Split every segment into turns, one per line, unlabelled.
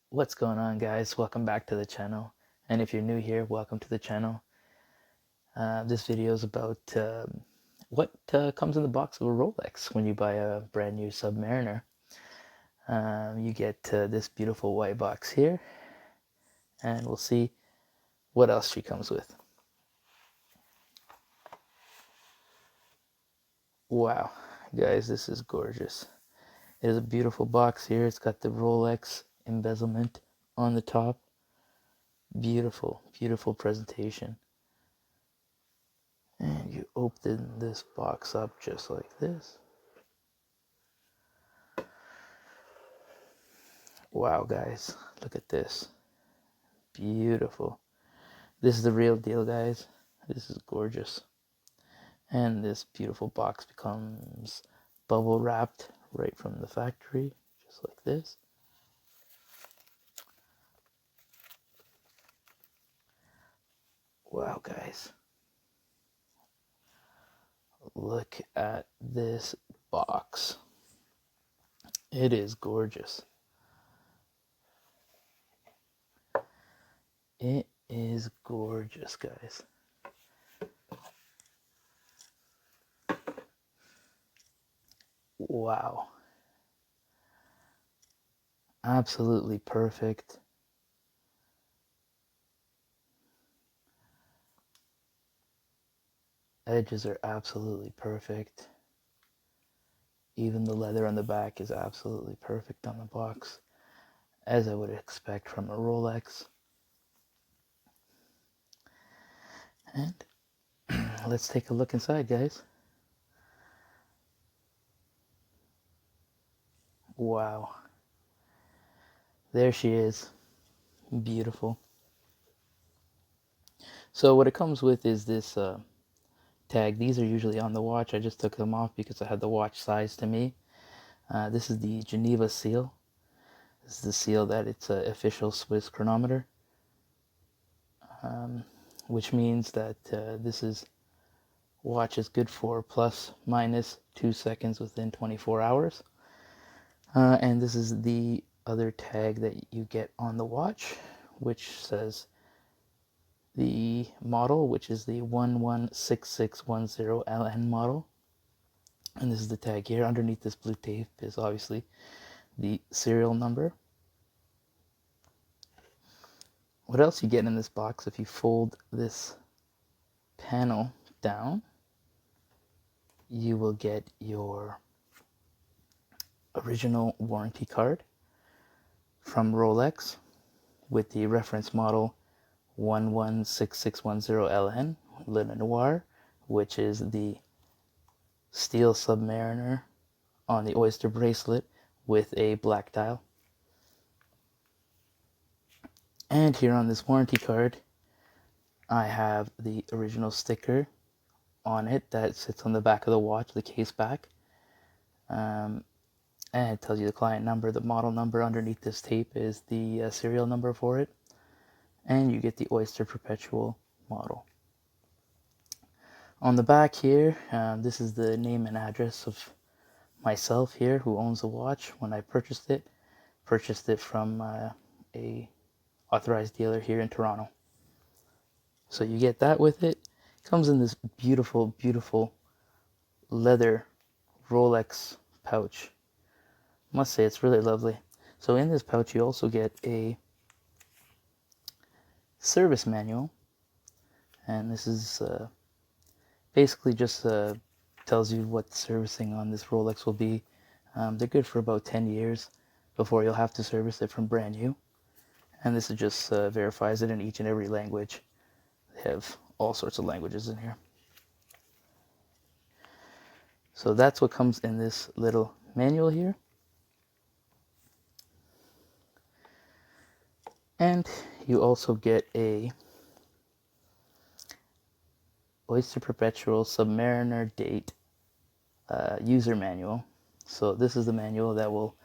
What's going on, guys? Welcome back to the channel. And if you're new here, welcome to the channel. This video is about what comes in the box of a Rolex when you buy a brand new Submariner. You get this beautiful white box here, and we'll see what else she comes with. Wow, guys, this is gorgeous. It is a beautiful box here. It's got the Rolex embezzlement on the top. Beautiful, beautiful presentation. And you open this box up just like this. Wow, guys, look at this. Beautiful. This is the real deal, guys. This is gorgeous. And this beautiful box becomes bubble wrapped right from the factory, just like this. Wow, guys. Look at this box. It is gorgeous. It is gorgeous, guys. Wow. Absolutely perfect. Edges are absolutely perfect. Even the leather on the back is absolutely perfect on the box, as I would expect from a Rolex. And let's take a look inside, guys. Wow. There she is. Beautiful. So what it comes with is this tag. These are usually on the watch. I just took them off because I had the watch size to me. This is the Geneva seal. This is the seal that it's an official Swiss chronometer, which means that this watch is good for plus minus 2 seconds within 24 hours. And this is the other tag that you get on the watch, which says the model, which is the 116610LN model. And this is the tag here. Underneath this blue tape is obviously the serial number. What else you get in this box? If you fold this panel down, you will get your original warranty card from Rolex with the reference model 116610LN Le Noir, which is the steel Submariner on the oyster bracelet with a black dial. And here on this warranty card, I have the original sticker on it that sits on the back of the watch, the case back. And it tells you the client number, the model number. Underneath this tape is the serial number for it. And you get the Oyster Perpetual model. On the back here, this is the name and address of myself here, who owns the watch. When I purchased it from a authorized dealer here in Toronto. So you get that with it. It comes in this beautiful, beautiful leather Rolex pouch. I must say it's really lovely. So in this pouch you also get a service manual, and this is basically just tells you what the servicing on this Rolex will be. They're good for about 10 years before you'll have to service it from brand new. And this just verifies it in each and every language. They have all sorts of languages in here. So that's what comes in this little manual here. And you also get a Oyster Perpetual Submariner date user manual. So this is the manual that will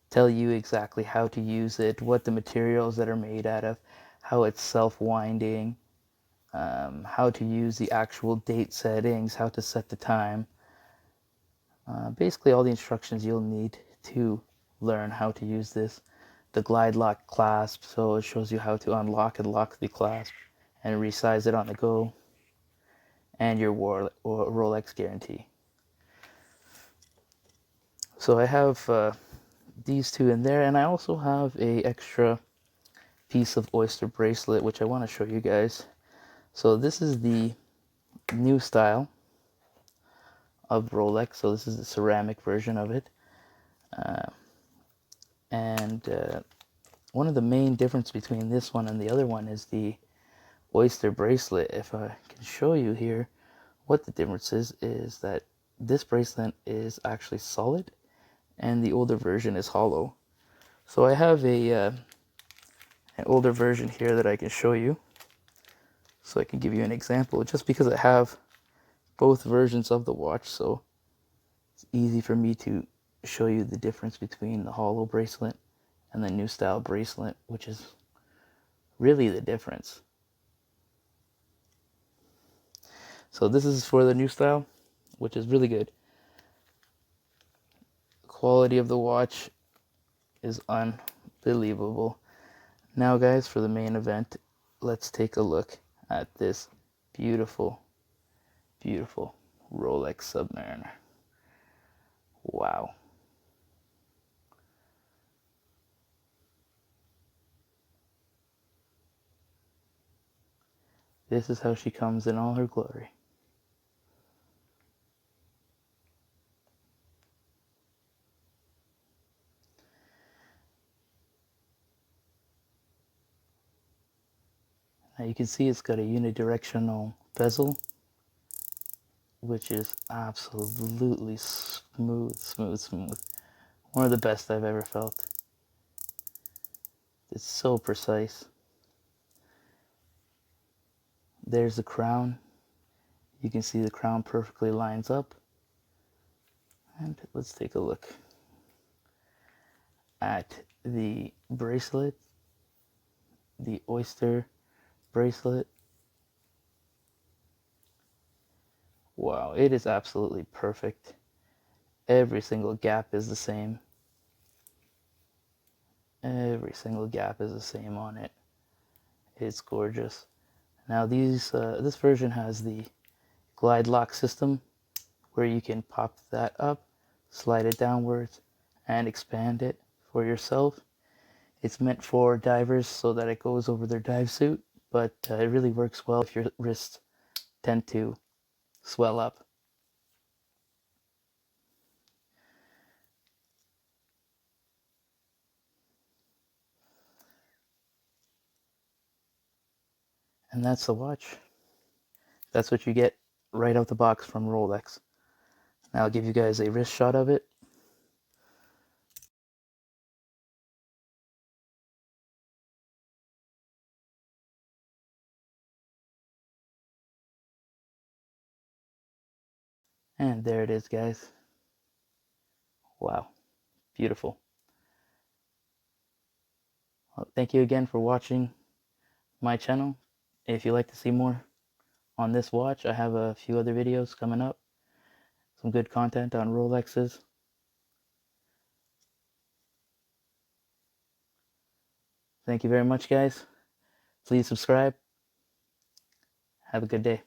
tell you exactly how to use it, what the materials that are made out of, how it's self-winding, how to use the actual date settings, how to set the time. Basically all the instructions you'll need to learn how to use this. the glide lock clasp, so it shows you how to unlock and lock the clasp and resize it on the go, and your Rolex guarantee. So I have these two in there, and I also have a extra piece of oyster bracelet which I want to show you guys. So this is the new style of Rolex, so this is the ceramic version of it, and one of the main difference between this one and the other one is the oyster bracelet. If I can show you here what the difference is that this bracelet is actually solid and the older version is hollow. So I have an older version here that I can show you, so I can give you an example, just because I have both versions of the watch, so it's easy for me to show you the difference between the hollow bracelet and the new style bracelet, which is really the difference. So this is for the new style, which is really good. Quality of the watch is unbelievable. Now guys, for the main event, let's take a look at this beautiful, beautiful Rolex Submariner. Wow. This is how she comes in all her glory. Now you can see it's got a unidirectional bezel, which is absolutely smooth, smooth, smooth. One of the best I've ever felt. It's so precise. There's the crown. You can see the crown perfectly lines up. And let's take a look at the bracelet, the oyster bracelet. Wow, it is absolutely perfect. Every single gap is the same. Every single gap is the same on it. It's gorgeous. Now this version has the glide lock system, where you can pop that up, slide it downwards, and expand it for yourself. It's meant for divers so that it goes over their dive suit, but it really works well if your wrists tend to swell up. And that's the watch. That's what you get right out the box from Rolex. Now I'll give you guys a wrist shot of it. And there it is, guys. Wow, beautiful. Well, thank you again for watching my channel. If you'd like to see more on this watch, I have a few other videos coming up. Some good content on Rolexes. Thank you very much, guys. Please subscribe. Have a good day.